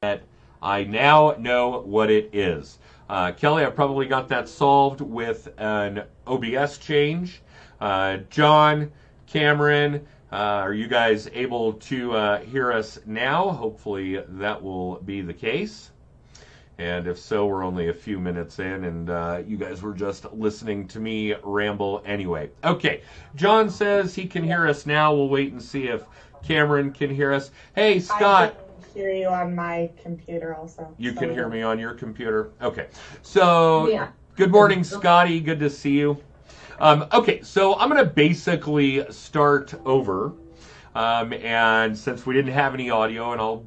that I now know what it is. Kelly, I probably got that solved with an OBS change. John, Cameron, are you guys able to hear us now? Hopefully that will be the case. And if so, we're only a few minutes in, and you guys were just listening to me ramble anyway. Okay, John says he can hear us now. We'll wait and see if Cameron can hear us. Hey, Scott. I can hear you on my computer also. You can hear me on your computer? Okay. So, yeah. Good morning, Scotty. Good to see you. Okay, so I'm going to basically start over. And since we didn't have any audio, and I'll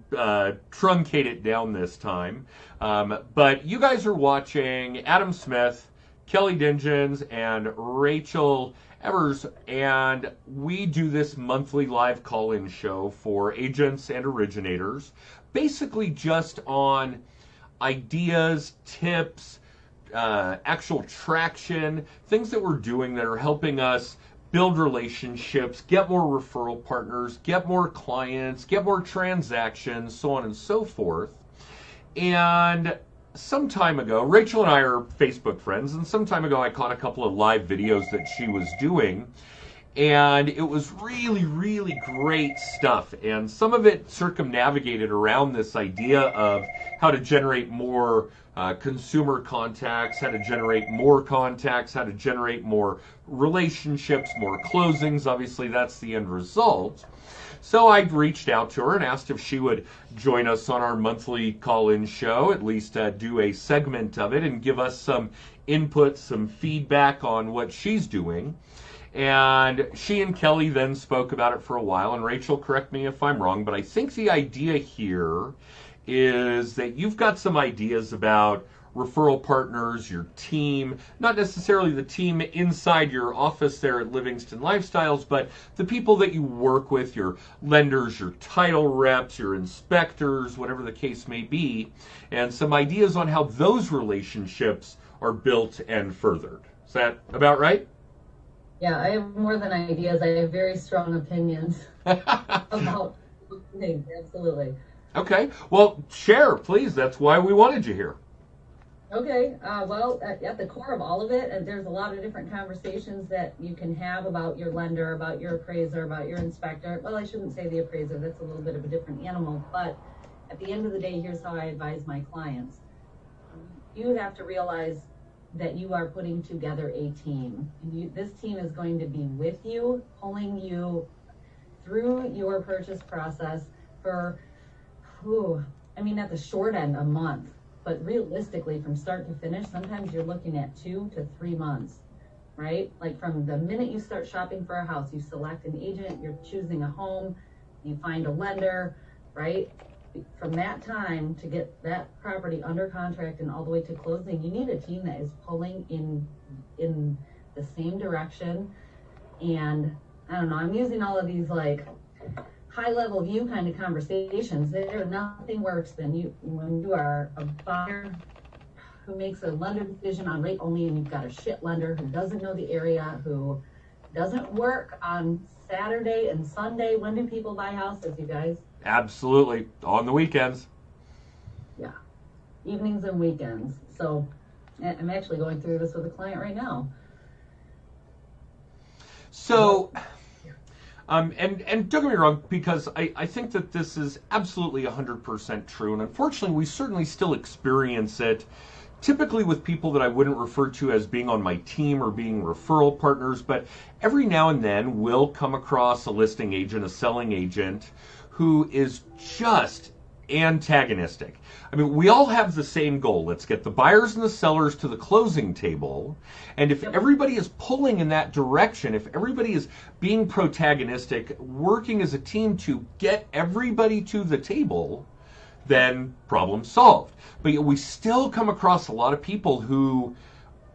truncate it down this time. But you guys are watching Adam Smith, Kelly Dingens, and Rachele Evers, and we do this monthly live call-in show for agents and originators, basically just on ideas, tips, actual traction, things that we're doing that are helping us build relationships, get more referral partners, get more clients, get more transactions, so on and so forth. And some time ago, Rachel and I are Facebook friends, and some time ago I caught a couple of live videos that she was doing, and it was really, really great stuff. And some of it circumnavigated around this idea of how to generate more consumer contacts, how to generate more contacts, how to generate more relationships, more closings. Obviously, that's the end result. So I reached out to her and asked if she would join us on our monthly call-in show, at least do a segment of it and give us some input, some feedback on what she's doing. And she and Kelly then spoke about it for a while. And Rachel, correct me if I'm wrong, but I think the idea here is that you've got some ideas about referral partners, your team, not necessarily the team inside your office there at Livingston Lifestyles, but the people that you work with, your lenders, your title reps, your inspectors, whatever the case may be, and some ideas on how those relationships are built and furthered. Is that about right? Yeah, I have more than ideas. I have very strong opinions about things, absolutely. Okay, well, share, please. That's why we wanted you here. Okay, well, at the core of all of it, there's a lot of different conversations that you can have about your lender, about your appraiser, about your inspector. Well, I shouldn't say the appraiser, that's a little bit of a different animal, but at the end of the day, here's how I advise my clients. You have to realize that you are putting together a team. This team is going to be with you, pulling you through your purchase process for, at the short end, a month. But realistically, from start to finish, sometimes you're looking at 2 to 3 months, right? Like from the minute you start shopping for a house, you select an agent, you're choosing a home, you find a lender, right? From that time to get that property under contract and all the way to closing, you need a team that is pulling in the same direction. And I don't know, I'm using all of these like high-level view kind of conversations. There, nothing works than when you are a buyer who makes a lender decision on rate only, and you've got a shit lender who doesn't know the area, who doesn't work on Saturday and Sunday. When do people buy houses, you guys? Absolutely, on the weekends. Yeah, evenings and weekends. So I'm actually going through this with a client right now. So. And don't get me wrong, because I think that this is absolutely 100% true, and unfortunately we certainly still experience it, typically with people that I wouldn't refer to as being on my team or being referral partners, but every now and then we'll come across a listing agent, a selling agent, who is just antagonistic. I mean, we all have the same goal. Let's get the buyers and the sellers to the closing table. And if everybody is pulling in that direction, if everybody is being protagonistic, working as a team to get everybody to the table, then problem solved. But yet we still come across a lot of people who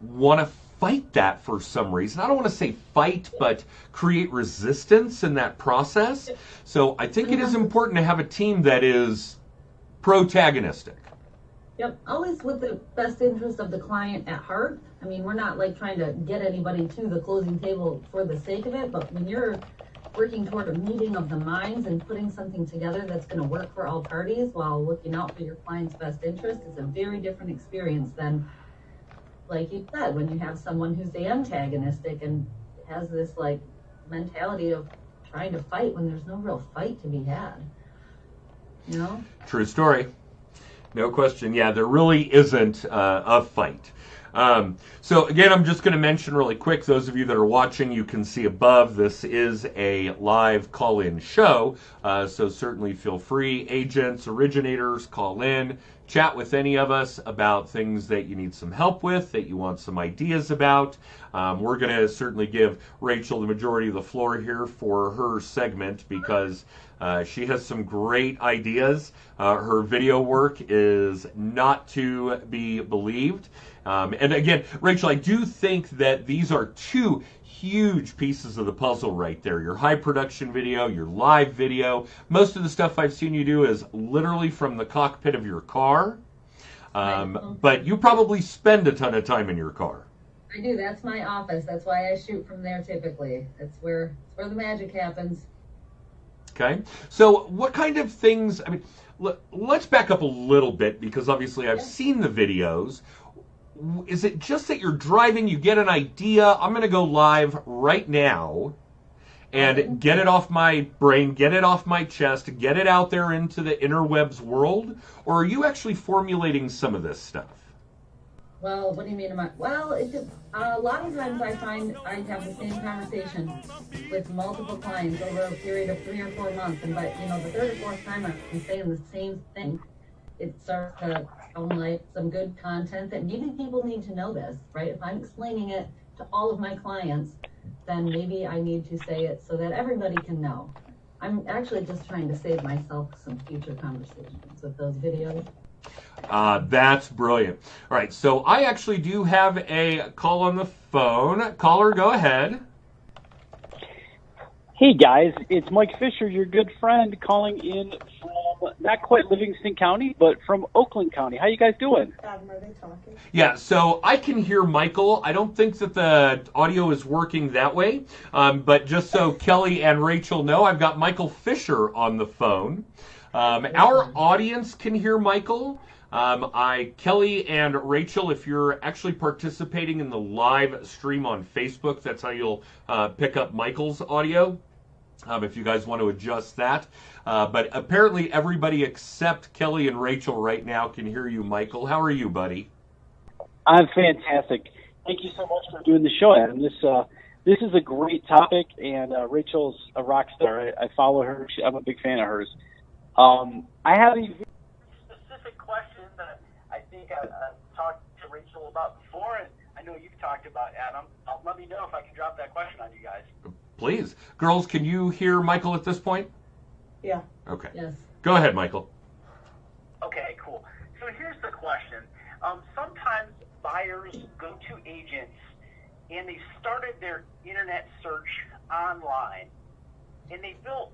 want to fight that for some reason. I don't want to say fight, but create resistance in that process. So I think it is important to have a team that is protagonistic. Yep, always with the best interest of the client at heart. I mean, we're not like trying to get anybody to the closing table for the sake of it, but when you're working toward a meeting of the minds and putting something together that's going to work for all parties while looking out for your client's best interest is a very different experience than, like you said, when you have someone who's antagonistic and has this like mentality of trying to fight when there's no real fight to be had. You know? True story. No question. Yeah, there really isn't a fight. So again, I'm just going to mention really quick, those of you that are watching, you can see above, this is a live call-in show, so certainly feel free, agents, originators, call in, chat with any of us about things that you need some help with, that you want some ideas about. We're going to certainly give Rachel the majority of the floor here for her segment because she has some great ideas. Her video work is not to be believed. And again, Rachel, I do think that these are two huge pieces of the puzzle right there. Your high production video, your live video. Most of the stuff I've seen you do is literally from the cockpit of your car. But you probably spend a ton of time in your car. I do. That's my office. That's why I shoot from there typically. That's where the magic happens. Okay. So what kind of things, I mean, let's back up a little bit because obviously I've seen the videos. Is it just that you're driving, you get an idea, I'm going to go live right now and get it off my brain, get it off my chest, get it out there into the interwebs world? Or are you actually formulating some of this stuff? Well, what do you mean? Well, a lot of times I find I have the same conversation with multiple clients over a period of 3 or 4 months. And by, the third or fourth time I'm saying the same thing, it starts to sound like some good content that maybe people need to know this, right? If I'm explaining it to all of my clients, then maybe I need to say it so that everybody can know. I'm actually just trying to save myself some future conversations with those videos. That's brilliant. All right, so I actually do have a call on the phone. Caller, go ahead. Hey guys, it's Mike Fisher, your good friend, calling in from not quite Livingston County, but from Oakland County. How you guys doing? Are they talking? Yeah, so I can hear Michael. I don't think that the audio is working that way, but just so Kelly and Rachel know, I've got Michael Fisher on the phone. Our audience can hear Michael. Kelly and Rachel, if you're actually participating in the live stream on Facebook, that's how you'll pick up Michael's audio, if you guys want to adjust that. But apparently everybody except Kelly and Rachel right now can hear you, Michael. How are you, buddy? I'm fantastic. Thank you so much for doing the show, Adam. This is a great topic, and Rachel's a rock star. I follow her. I'm a big fan of hers. I have a specific question that I think I've talked to Rachel about before, and I know you've talked about, Adam. Let me know if I can drop that question on you guys. Please. Girls, can you hear Michael at this point? Yeah. Okay. Yes. Go ahead, Michael. Okay, cool. So here's the question. Sometimes buyers go to agents and they started their internet search online and they built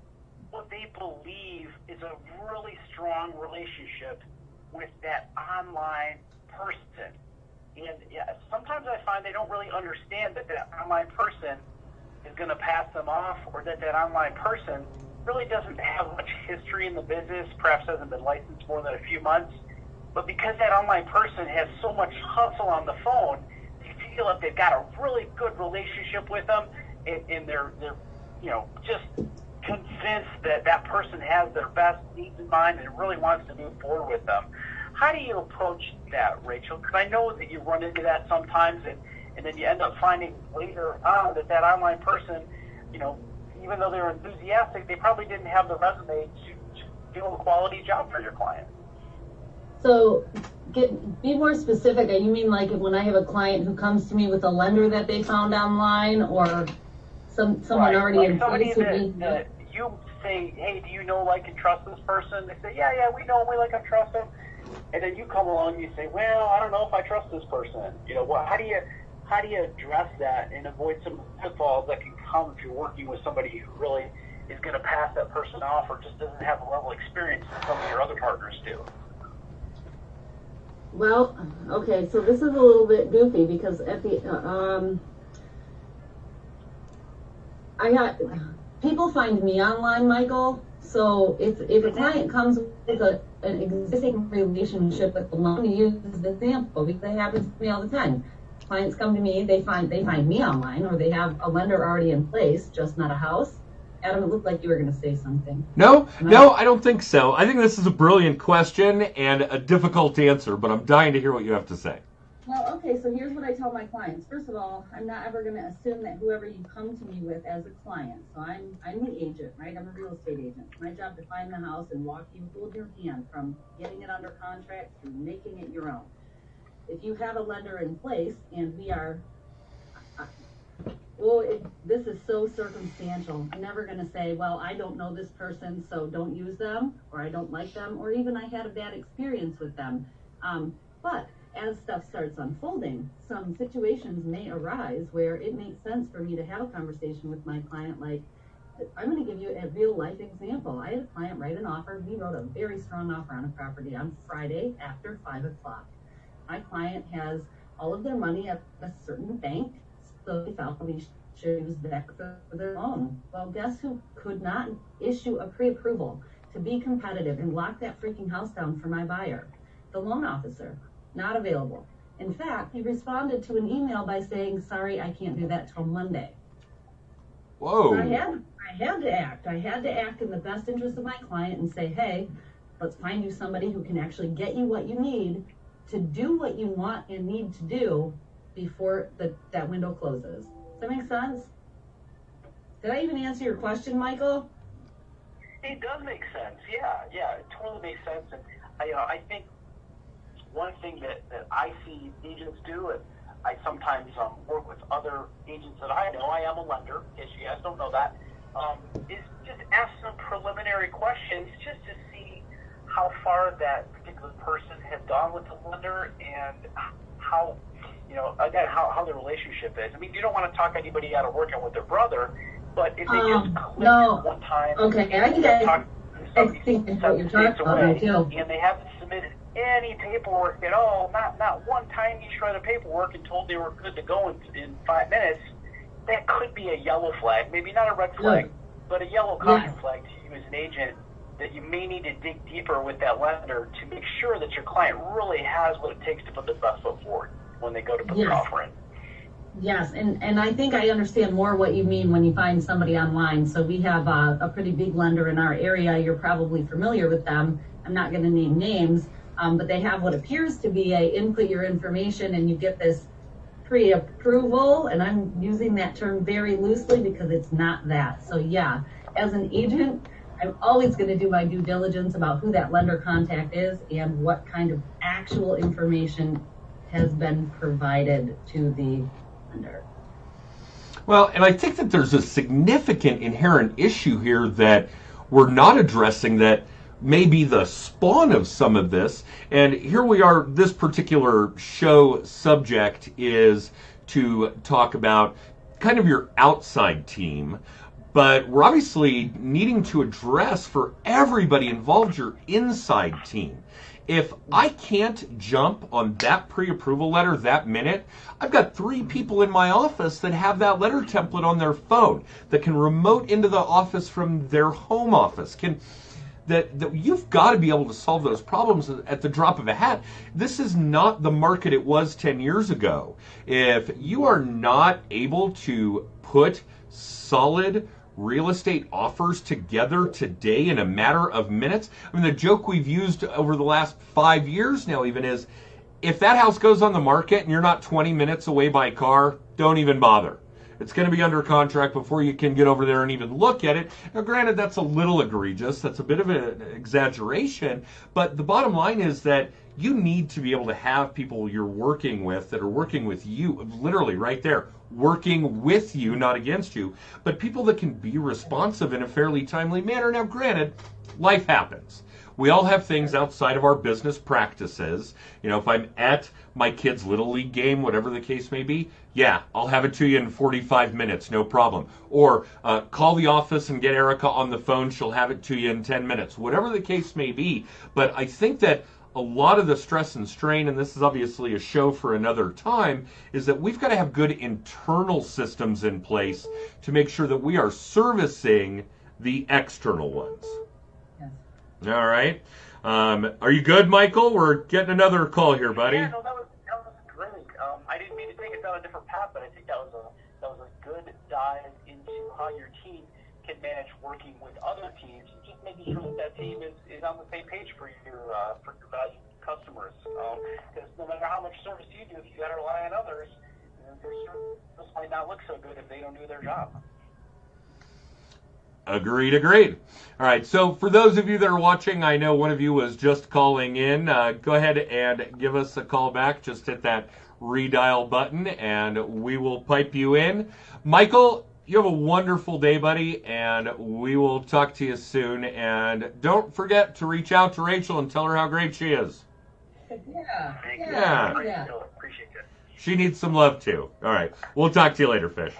what they believe is a really strong relationship with that online person. And sometimes I find they don't really understand that online person is going to pass them off, or that online person really doesn't have much history in the business, perhaps hasn't been licensed more than a few months. But because that online person has so much hustle on the phone, they feel like they've got a really good relationship with them, and they're just convinced that person has their best needs in mind and really wants to move forward with them. How do you approach that, Rachel? Because I know that you run into that sometimes, and then you end up finding later on that online person, even though they're enthusiastic, they probably didn't have the resume to do a quality job for your client. So be more specific. You mean like when I have a client who comes to me with a lender that they found online, or someone right. already like in somebody place? that you say, hey, do you know, like, and trust this person? They say, yeah, we know, we like and trust them. And then you come along and you say, well, I don't know if I trust this person. How do you address that and avoid some pitfalls that can come if you're working with somebody who really is going to pass that person off, or just doesn't have the level of experience that some of your other partners do? Well, okay, so this is a little bit goofy because at the people find me online, Michael. So if a client comes with an existing relationship with the loan, to use the example, because it happens to me all the time. Clients come to me, they find me online, or they have a lender already in place, just not a house. Adam, it looked like you were going to say something. No, I don't think so. I think this is a brilliant question and a difficult answer, but I'm dying to hear what you have to say. Well, okay, so here's what I tell my clients. First of all, I'm not ever going to assume that whoever you come to me with as a client. So I'm the agent, right? I'm a real estate agent. It's my job to find the house and walk you, hold your hand from getting it under contract to making it your own. If you have a lender in place and we are, this is so circumstantial. I'm never going to say, well, I don't know this person, so don't use them, or I don't like them, or even I had a bad experience with them. But as stuff starts unfolding, some situations may arise where it makes sense for me to have a conversation with my client. Like, I'm going to give you a real life example. I had a client write an offer. We wrote a very strong offer on a property on Friday after 5 o'clock. My client has all of their money at a certain bank, so they felt we should use that for their loan. Well, guess who could not issue a pre-approval to be competitive and lock that freaking house down for my buyer? The loan officer. Not available. In fact, he responded to an email by saying, sorry, I can't do that till Monday. Whoa. So I had to act. I had to act in the best interest of my client and say, hey, let's find you somebody who can actually get you what you need to do what you want and need to do before that window closes. Does that make sense? Did I even answer your question, Michael? It does make sense. Yeah, it totally makes sense. And I think one thing that I see agents do, and I sometimes work with other agents that I know, I am a lender, in case you guys don't know that, is just ask some preliminary questions just to see how far that particular person has gone with the lender and how, again, how the relationship is. I mean, you don't want to talk anybody out of working with their brother, but if they just click one time, okay, I think that's what you're talking about too. And they haven't submitted any paperwork at all, not one tiny shred of paperwork, and told they were good to go in 5 minutes, that could be a yellow flag. Maybe not a red flag, but a yellow caution flag to you as an agent, that you may need to dig deeper with that lender to make sure that your client really has what it takes to put their best foot forward when they go to put their offer in. Yes, and I think I understand more what you mean when you find somebody online. So we have a pretty big lender in our area. You're probably familiar with them. I'm not going to name names, but they have what appears to be a input your information and you get this pre-approval, and I'm using that term very loosely because it's not that. So yeah, as an agent, I'm always going to do my due diligence about who that lender contact is and what kind of actual information has been provided to the lender. Well, and I think that there's a significant inherent issue here that we're not addressing that may be the spawn of some of this. And here we are, this particular show subject is to talk about kind of your outside team, but we're obviously needing to address for everybody involved your inside team. If I can't jump on that pre-approval letter that minute, I've got 3 people in my office that have that letter template on their phone that can remote into the office from their home office. That you've got to be able to solve those problems at the drop of a hat. This is not the market it was 10 years ago. If you are not able to put solid real estate offers together today in a matter of minutes, I mean, the joke we've used over the last 5 years now even is, if that house goes on the market and you're not 20 minutes away by car, don't even bother. It's going to be under contract before you can get over there and even look at it. Now, granted, that's a little egregious. That's a bit of an exaggeration. But the bottom line is that you need to be able to have people you're working with that are working with you, literally right there, working with you, not against you, but people that can be responsive in a fairly timely manner. Now, granted, life happens. We all have things outside of our business practices. If I'm at my kid's Little League game, whatever the case may be, yeah, I'll have it to you in 45 minutes, no problem. Or call the office and get Erica on the phone. She'll have it to you in 10 minutes, whatever the case may be. But I think that a lot of the stress and strain, and this is obviously a show for another time, is that we've got to have good internal systems in place to make sure that we are servicing the external ones. Yes. All right. Are you good, Michael? We're getting another call here, buddy. Yeah, no, that was great. I didn't mean to take it down a different path, but I think that was a good dive into how your team can manage working with other teams, just making sure that team is on the same page for your valued customers. Because no matter how much service you do, if you got to rely on others, their service might not look so good if they don't do their job. Agreed. All right, so for those of you that are watching, I know one of you was just calling in. Go ahead and give us a call back. Just hit that redial button, and we will pipe you in. Michael, you have a wonderful day, buddy, and we will talk to you soon. And don't forget to reach out to Rachel and tell her how great she is. Yeah. Yeah. Appreciate it. She needs some love, too. All right, we'll talk to you later, Fish.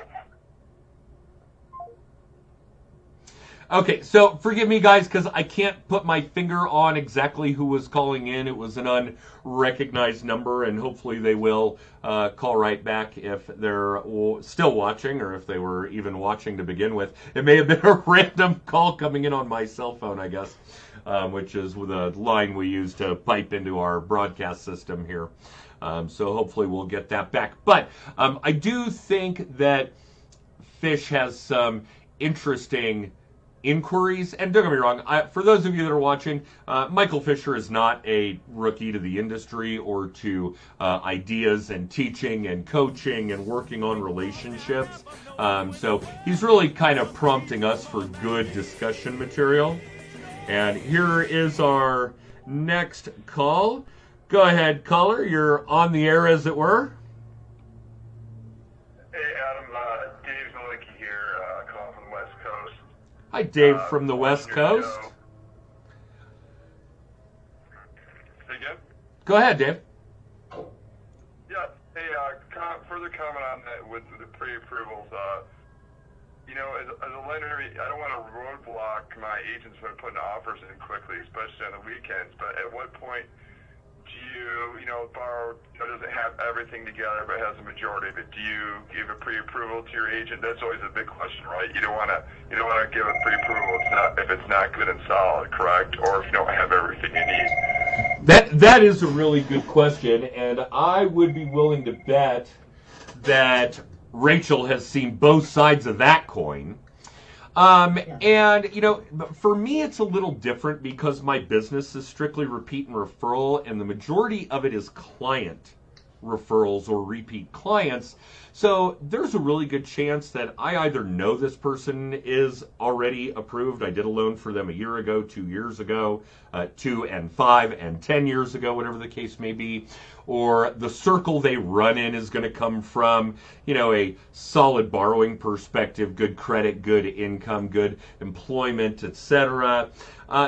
Okay, so forgive me, guys, because I can't put my finger on exactly who was calling in. It was an unrecognized number, and hopefully they will call right back if they're still watching, or if they were even watching to begin with. It may have been a random call coming in on my cell phone, I guess, which is the line we use to pipe into our broadcast system here. So hopefully we'll get that back. But I do think that Fish has some interesting inquiries, and don't get me wrong, for those of you that are watching, Michael Fisher is not a rookie to the industry or to ideas and teaching and coaching and working on relationships. So he's really kind of prompting us for good discussion material. And here is our next call. Go ahead, caller. You're on the air, as it were. Hey, Adam. Dave Malicki here, calling from the West Coast. Hi, Dave from the West Coast. Say again? Go ahead, Dave. Yeah. Hey, further comment on that with the pre-approvals. As a lender, I don't want to roadblock my agents from putting offers in quickly, especially on the weekends. But at what point do you, borrow doesn't have everything together but has a majority of it? Do you give a pre-approval to your agent? That's always a big question, right? You don't want to give a pre-approval if it's not good and solid, correct? Or if you don't have everything you need. That is a really good question, and I would be willing to bet that Rachel has seen both sides of that coin. And, for me, it's a little different because my business is strictly repeat and referral, and the majority of it is client referrals or repeat clients. So there's a really good chance that I either know this person is already approved. I did a loan for them a year ago, 2 years ago, 2 and 5 and 10 years ago, whatever the case may be. Or the circle they run in is going to come from, a solid borrowing perspective, good credit, good income, good employment, etc.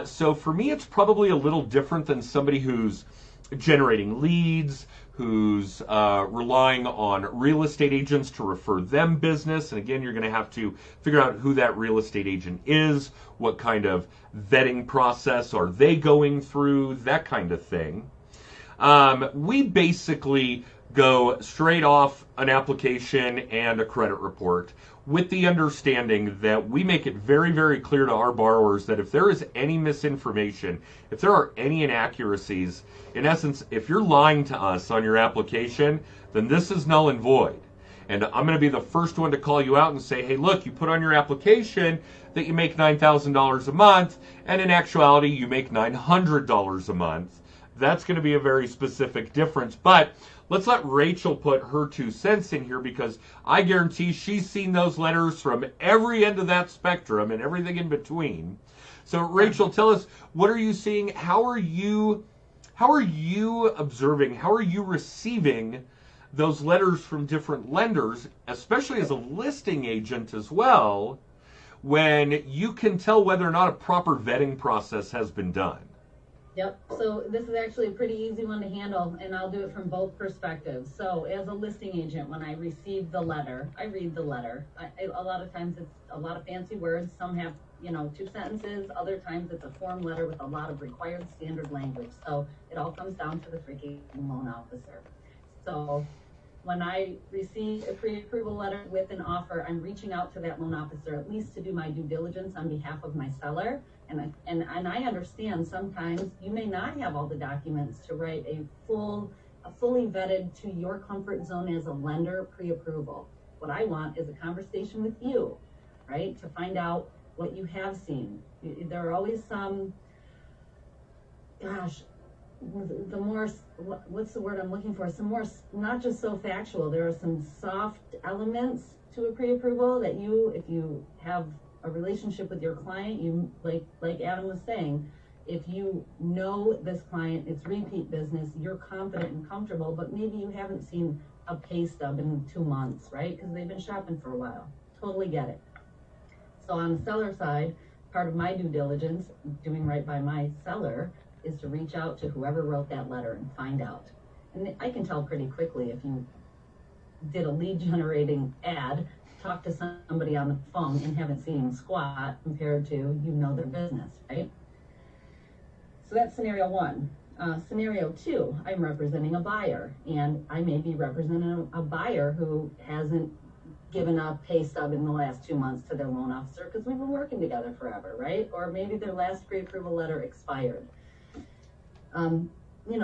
So for me, it's probably a little different than somebody who's generating leads, who's relying on real estate agents to refer them business. And again, you're going to have to figure out who that real estate agent is, what kind of vetting process are they going through, that kind of thing. We basically go straight off an application and a credit report with the understanding that we make it very, very clear to our borrowers that if there is any misinformation, if there are any inaccuracies, in essence, if you're lying to us on your application, then this is null and void. And I'm going to be the first one to call you out and say, hey, look, you put on your application that you make $9,000 a month, and in actuality, you make $900 a month. That's going to be a very specific difference. But let's let Rachel put her 2 cents in here, because I guarantee she's seen those letters from every end of that spectrum and everything in between. So Rachel, tell us, what are you seeing? How are you observing? How are you receiving those letters from different lenders, especially as a listing agent as well, when you can tell whether or not a proper vetting process has been done? Yep, so this is actually a pretty easy one to handle, and I'll do it from both perspectives. So as a listing agent, when I receive the letter, I read the letter. A lot of times it's a lot of fancy words. Some have, 2 sentences. Other times it's a form letter with a lot of required standard language. So it all comes down to the freaking loan officer. So when I receive a pre-approval letter with an offer, I'm reaching out to that loan officer at least to do my due diligence on behalf of my seller. And I understand sometimes you may not have all the documents to write a fully vetted to your comfort zone as a lender pre-approval. What I want is a conversation with you, right? To find out what you have seen. There are always some, the more, what's the word I'm looking for? Some more, not just so factual. There are some soft elements to a pre-approval that if you have a relationship with your client, you like Adam was saying, if you know this client, it's repeat business, you're confident and comfortable, but maybe you haven't seen a pay stub in 2 months, right? Because they've been shopping for a while. Totally get it. So on the seller side, part of my due diligence, doing right by my seller, is to reach out to whoever wrote that letter and find out. And I can tell pretty quickly if you did a lead generating ad, talk to somebody on the phone and haven't seen squat compared to their business, right? So that's scenario 1. Scenario 2, I'm representing a buyer, and I may be representing a buyer who hasn't given a pay stub in the last 2 months to their loan officer because we've been working together forever, right? Or maybe their last pre-approval letter expired.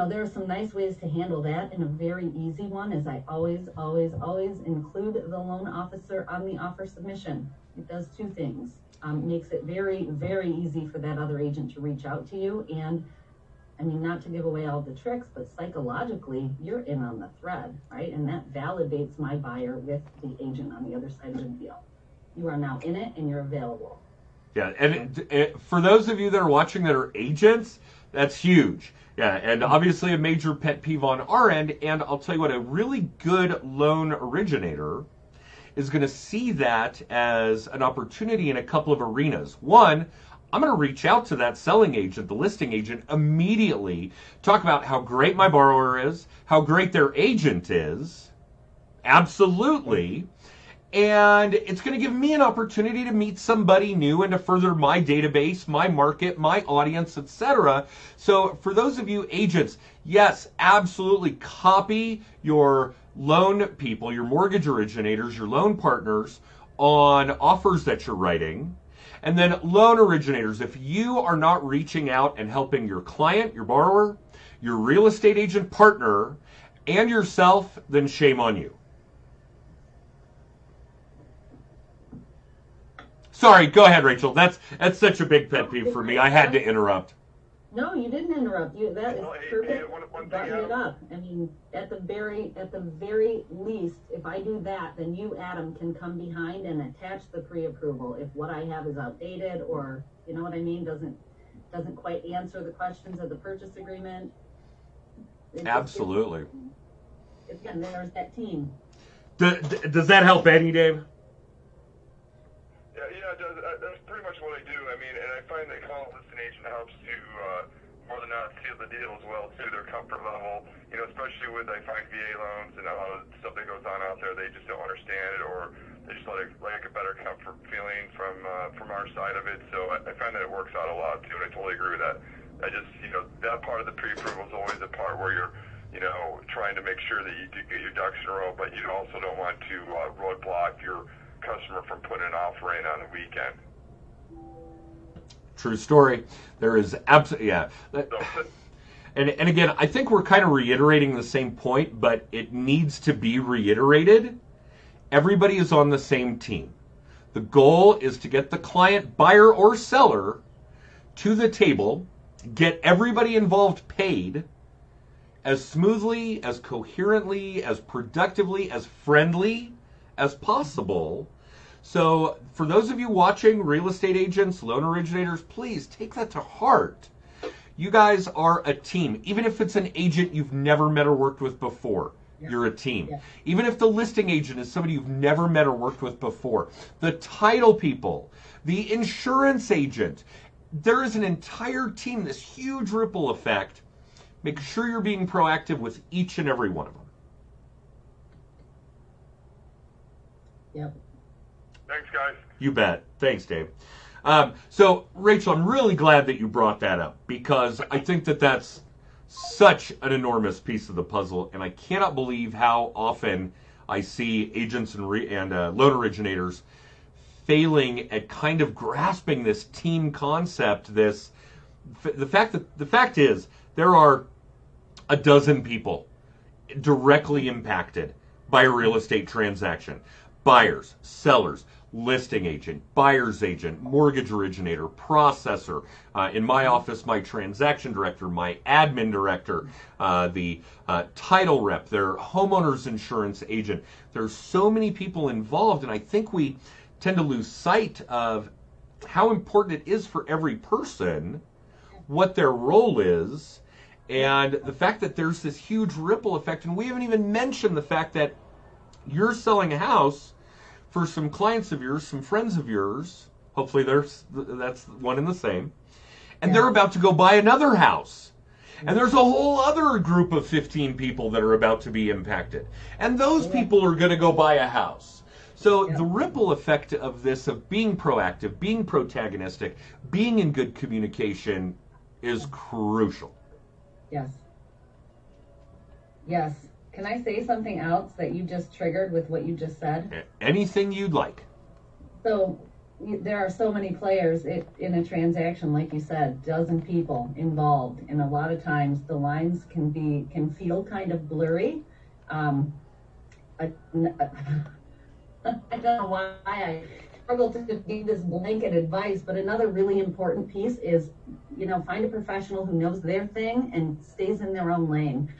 There are some nice ways to handle that, and a very easy one is I always include the loan officer on the offer submission. It does 2 things. Makes it very, very easy for that other agent to reach out to you, and not to give away all the tricks, but psychologically, you're in on the thread, right? And that validates my buyer with the agent on the other side of the deal. You are now in it, and you're available. Yeah, and for those of you that are watching that are agents, that's huge. Yeah, and obviously a major pet peeve on our end, and I'll tell you what, a really good loan originator is going to see that as an opportunity in a couple of arenas. One, I'm going to reach out to that selling agent, the listing agent, immediately, talk about how great my borrower is, how great their agent is, absolutely, and it's going to give me an opportunity to meet somebody new and to further my database, my market, my audience, etc. So for those of you agents, yes, absolutely copy your loan people, your mortgage originators, your loan partners on offers that you're writing. And then loan originators, if you are not reaching out and helping your client, your borrower, your real estate agent partner, and yourself, then shame on you. Sorry, go ahead, Rachel. That's such a big pet peeve for me. I had to interrupt. No, you didn't interrupt. That is perfect. Button it up. At the very least, if I do that, then you, Adam, can come behind and attach the pre-approval if what I have is outdated or doesn't quite answer the questions of the purchase agreement. Absolutely. Again, there's that team. Does that help Eddie, Dave? Yeah, it does. That's pretty much what I do. And I find that calling a listing agent helps to more than not seal the deal as well to their comfort level. Especially with I find VA loans and a lot of stuff that goes on out there, they just don't understand it, or they just like a better comfort feeling from our side of it. So I find that it works out a lot too, and I totally agree with that. I just that part of the pre-approval is always the part where you're trying to make sure that you do get your ducks in a row, but you also don't want to roadblock your customer from putting an offer in on the weekend. True story. There is absolutely, yeah. And again, I think we're kind of reiterating the same point, but it needs to be reiterated. Everybody is on the same team. The goal is to get the client, buyer or seller, to the table, get everybody involved paid as smoothly, as coherently, as productively, as friendly as possible. So for those of you watching, real estate agents, loan originators, please take that to heart. You guys are a team. Even if it's an agent you've never met or worked with before, you're a team. Yeah. Even if the listing agent is somebody you've never met or worked with before, the title people, the insurance agent, there is an entire team, this huge ripple effect, making sure you're being proactive with each and every one of them. Yep. Thanks, guys. You bet. Thanks, Dave. So, Rachel, I'm really glad that you brought that up, because I think that that's such an enormous piece of the puzzle, and I cannot believe how often I see agents and loan originators failing at kind of grasping this team concept. The fact is there are a dozen people directly impacted by a real estate transaction: buyers, sellers, listing agent, buyer's agent, mortgage originator, processor, in my office, my transaction director, my admin director, the title rep, their homeowner's insurance agent. There's so many people involved, and I think we tend to lose sight of how important it is for every person, what their role is, and the fact that there's this huge ripple effect. And we haven't even mentioned the fact that you're selling a house for some clients of yours, some friends of yours, hopefully that's one and the same, and they're about to go buy another house. And there's a whole other group of 15 people that are about to be impacted. And those people are going to go buy a house. So the ripple effect of this, of being proactive, being protagonistic, being in good communication is crucial. Yes. Yes. Can I say something else that you just triggered with what you just said? Anything you'd like. So there are so many players in a transaction, like you said, dozen people involved, and a lot of times the lines can feel kind of blurry. I don't know why I struggle to give this blanket advice, but another really important piece is, find a professional who knows their thing and stays in their own lane.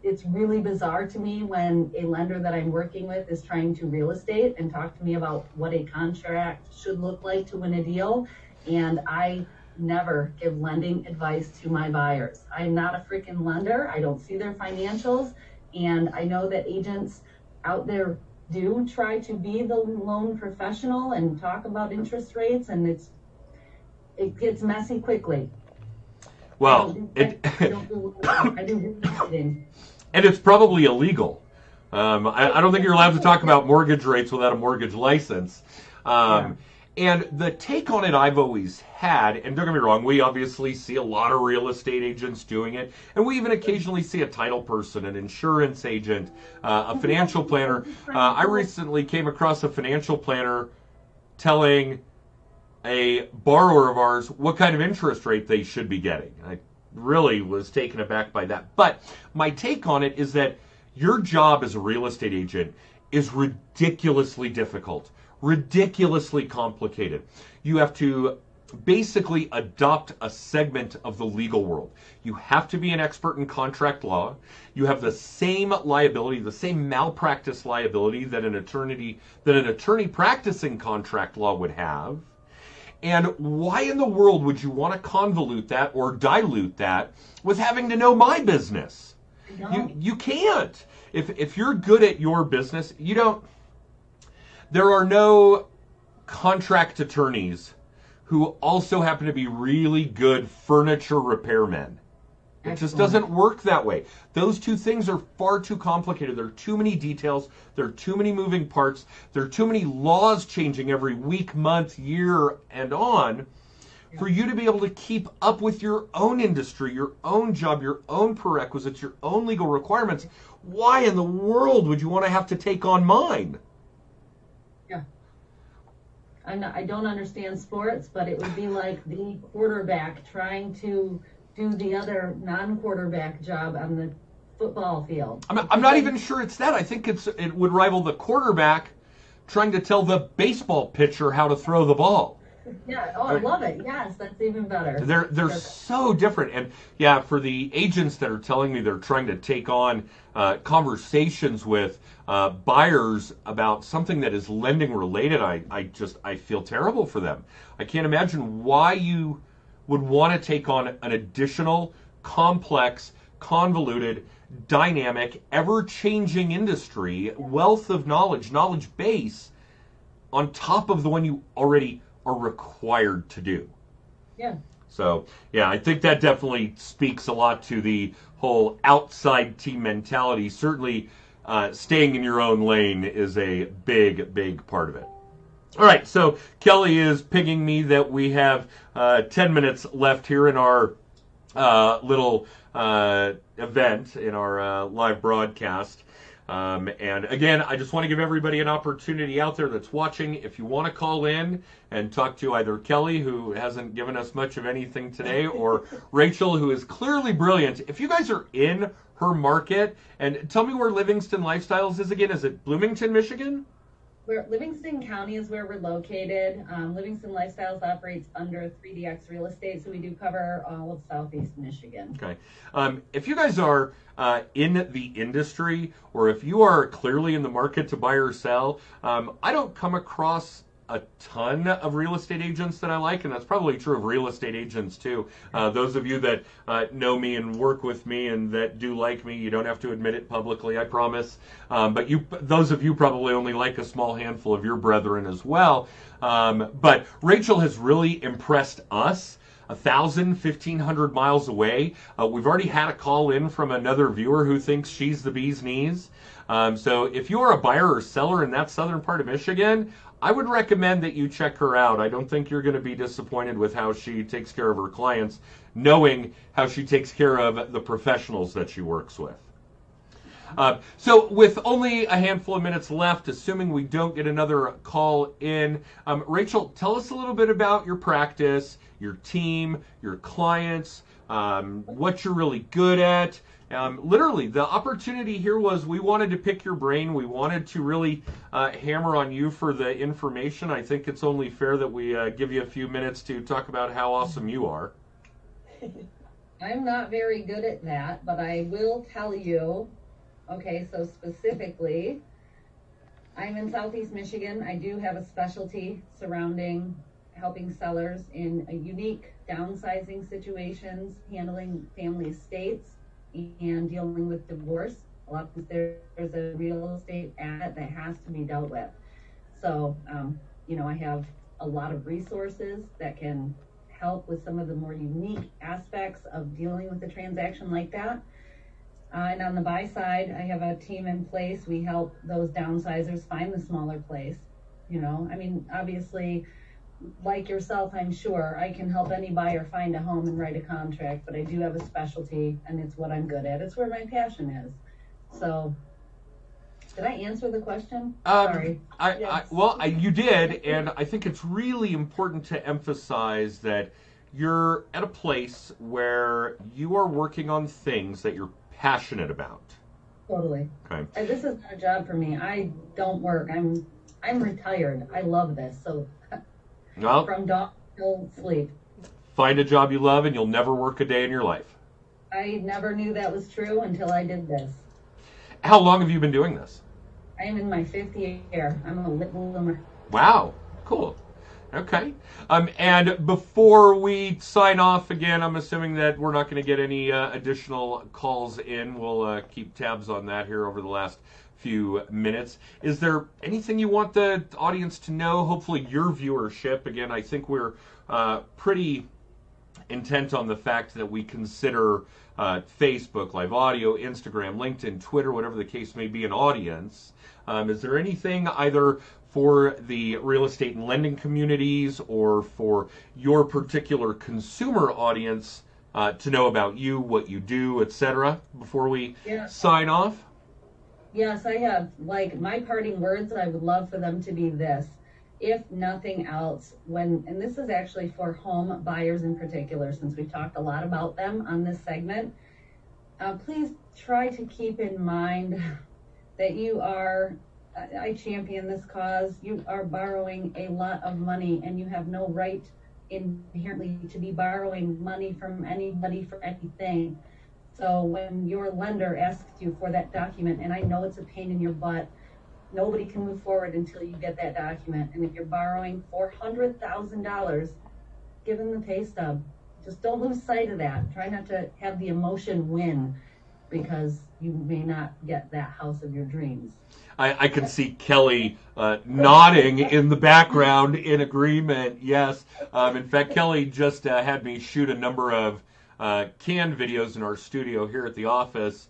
It's really bizarre to me when a lender that I'm working with is trying to real estate and talk to me about what a contract should look like to win a deal, and I never give lending advice to my buyers. I'm not a freaking lender. I don't see their financials, and I know that agents out there do try to be the loan professional and talk about interest rates, and it gets messy quickly. Well, I do reading. And it's probably illegal. I don't think you're allowed to talk about mortgage rates without a mortgage license. And the take on it I've always had, and don't get me wrong, we obviously see a lot of real estate agents doing it, and we even occasionally see a title person, an insurance agent, a financial planner. I recently came across a financial planner telling a borrower of ours what kind of interest rate they should be getting. I really was taken aback by that. But my take on it is that your job as a real estate agent is ridiculously difficult, ridiculously complicated. You have to basically adopt a segment of the legal world. You have to be an expert in contract law. You have the same liability, the same malpractice liability that an attorney practicing contract law would have. And why in the world would you want to convolute that or dilute that with having to know my business? You can't. If you're good at your business, there are no contract attorneys who also happen to be really good furniture repairmen. It just doesn't work that way. Those two things are far too complicated. There are too many details. There are too many moving parts. There are too many laws changing every week, month, year, and on for you to be able to keep up with your own industry, your own job, your own prerequisites, your own legal requirements. Why in the world would you want to have to take on mine? Yeah. I don't understand sports, but it would be like the quarterback trying to do the other non-quarterback job on the football field. I'm not even sure it's that. I think it would rival the quarterback trying to tell the baseball pitcher how to throw the ball. Yeah, I love it. Yes, that's even better. They're so different. And yeah, for the agents that are telling me they're trying to take on conversations with buyers about something that is lending related, I feel terrible for them. I can't imagine why you would want to take on an additional complex, convoluted, dynamic, ever-changing industry, wealth of knowledge base on top of the one you already are required to do. Yeah. So, yeah, I think that definitely speaks a lot to the whole outside team mentality. Certainly, staying in your own lane is a big, big part of it. All right, so Kelly is pinging me that we have 10 minutes left here in our little event, in our live broadcast. And again, I just want to give everybody an opportunity out there that's watching. If you want to call in and talk to either Kelly, who hasn't given us much of anything today, or Rachel, who is clearly brilliant. If you guys are in her market, and tell me where Livingston Lifestyles is again. Is it Bloomington, Michigan? Livingston County is where we're located. Livingston Lifestyles operates under 3DX Real Estate, so we do cover all of Southeast Michigan. Okay. If you guys are in the industry, or if you are clearly in the market to buy or sell, I don't come across a ton of real estate agents that I like, and that's probably true of real estate agents too. Those of you that know me and work with me and that do like me, you don't have to admit it publicly, I promise. But those of you probably only like a small handful of your brethren as well. But Rachel has really impressed us. 1,500 miles away. We've already had a call in from another viewer who thinks she's the bee's knees. So if you are a buyer or seller in that southern part of Michigan, I would recommend that you check her out. I don't think you're going to be disappointed with how she takes care of her clients, knowing how she takes care of the professionals that she works with. So with only a handful of minutes left, assuming we don't get another call in, Rachel, tell us a little bit about your practice, your team, your clients, what you're really good at. Literally, the opportunity here was we wanted to pick your brain. We wanted to really hammer on you for the information. I think it's only fair that we give you a few minutes to talk about how awesome you are. I'm not very good at that, but I will tell you. Okay, so specifically, I'm in Southeast Michigan. I do have a specialty surrounding helping sellers in unique downsizing situations, handling family estates, and dealing with divorce. A lot of times there's a real estate asset that has to be dealt with. So, I have a lot of resources that can help with some of the more unique aspects of dealing with a transaction like that. And on the buy side, I have a team in place. We help those downsizers find the smaller place. Obviously, like yourself, I'm sure I can help any buyer find a home and write a contract, but I do have a specialty, and it's what I'm good at. It's where my passion is. So, did I answer the question? Sorry. You did, and I think it's really important to emphasize that you're at a place where you are working on things that you're passionate about. Totally. Okay. And this is not a job for me. I don't work. I'm retired. I love this. So well, from dawn till sleep. Find a job you love and you'll never work a day in your life. I never knew that was true until I did this. How long have you been doing this? I am in my 5th year. I'm a late bloomer. Wow. Cool. Okay. And before we sign off again, I'm assuming that we're not going to get any additional calls in. We'll keep tabs on that here over the last few minutes. Is there anything you want the audience to know? Hopefully your viewership. Again, I think we're pretty intent on the fact that we consider Facebook, live audio, Instagram, LinkedIn, Twitter, whatever the case may be, an audience. Is there anything either for the real estate and lending communities or for your particular consumer audience to know about you, what you do, etc., before we sign off? Yes, I have. My parting words, I would love for them to be this. If nothing else, and this is actually for home buyers in particular, since we've talked a lot about them on this segment, please try to keep in mind that I champion this cause. You are borrowing a lot of money, and you have no right inherently to be borrowing money from anybody for anything. So when your lender asks you for that document, and I know it's a pain in your butt, nobody can move forward until you get that document. And if you're borrowing $400,000, give them the pay stub. Just don't lose sight of that. Try not to have the emotion win. because you may not get that house of your dreams. I can see Kelly nodding in the background in agreement. Yes. In fact, Kelly just had me shoot a number of canned videos in our studio here at the office,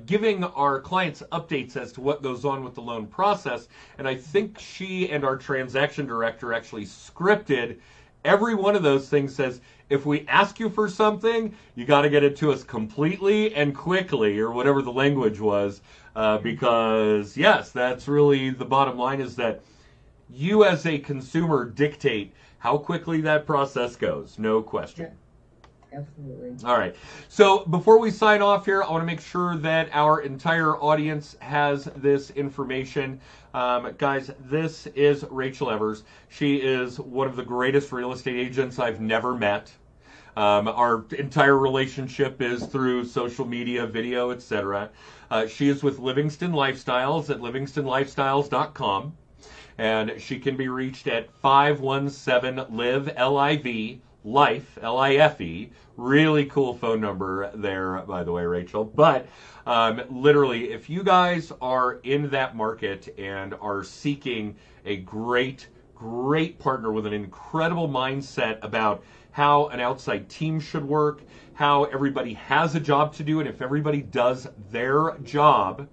giving our clients updates as to what goes on with the loan process. And I think she and our transaction director actually scripted every one of those things. Says, if we ask you for something, you got to get it to us completely and quickly, or whatever the language was. Because, yes, that's really the bottom line, is that you as a consumer dictate how quickly that process goes. No question. Yeah, absolutely. All right. So before we sign off here, I want to make sure that our entire audience has this information. Guys, this is Rachele Evers. She is one of the greatest real estate agents I've never met. Our entire relationship is through social media, video, etc. She is with Livingston Lifestyles at livingstonlifestyles.com, and she can be reached at 517-LIVE, L-I-V, Life, L-I-F-E. Really cool phone number there, by the way, Rachel. But literally, if you guys are in that market and are seeking a great partner with an incredible mindset about how an outside team should work, how everybody has a job to do, and if everybody does their job,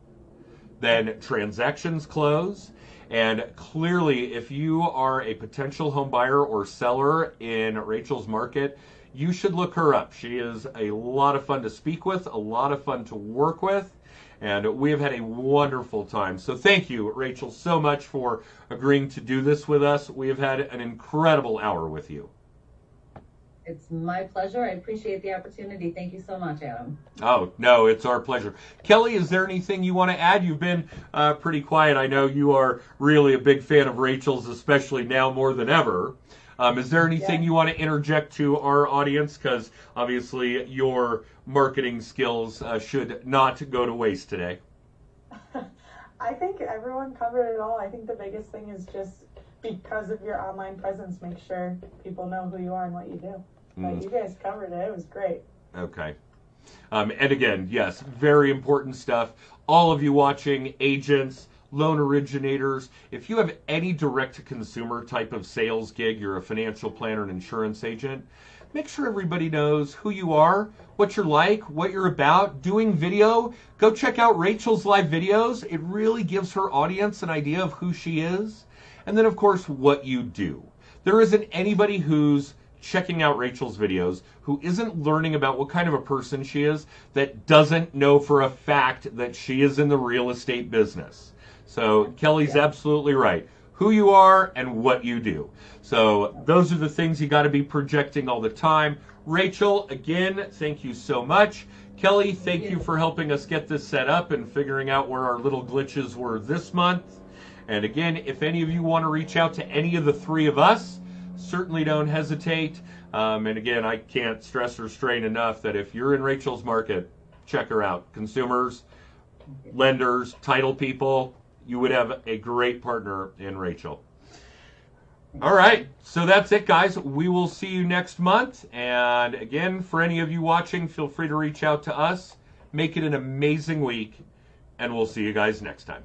then transactions close. And clearly, if you are a potential home buyer or seller in Rachel's market, you should look her up. She is a lot of fun to speak with, a lot of fun to work with, and we have had a wonderful time. So thank you, Rachel, so much for agreeing to do this with us. We have had an incredible hour with you. It's my pleasure. I appreciate the opportunity. Thank you so much, Adam. Oh, no, it's our pleasure. Kelly, is there anything you want to add? You've been pretty quiet. I know you are really a big fan of Rachel's, especially now more than ever. Is there anything you want to interject to our audience? Because obviously your marketing skills should not go to waste today. I think everyone covered it all. I think the biggest thing is just, because of your online presence, make sure people know who you are and what you do. But you guys covered it. It was great. Okay. And again, yes, very important stuff. All of you watching, agents, loan originators, if you have any direct-to-consumer type of sales gig, you're a financial planner, an insurance agent, make sure everybody knows who you are, what you're like, what you're about. Doing video, go check out Rachel's live videos. It really gives her audience an idea of who she is. And then, of course, what you do. There isn't anybody who's checking out Rachel's videos who isn't learning about what kind of a person she is, that doesn't know for a fact that she is in the real estate business. So Kelly's absolutely right. Who you are and what you do. So those are the things you got to be projecting all the time. Rachel, again, thank you so much. Kelly, thank you for helping us get this set up and figuring out where our little glitches were this month. And again, if any of you want to reach out to any of the three of us, certainly don't hesitate. And again, I can't stress or strain enough that if you're in Rachel's market, check her out. Consumers, lenders, title people, you would have a great partner in Rachel. All right, so that's it, guys. We will see you next month. And again, for any of you watching, feel free to reach out to us. Make it an amazing week, and we'll see you guys next time.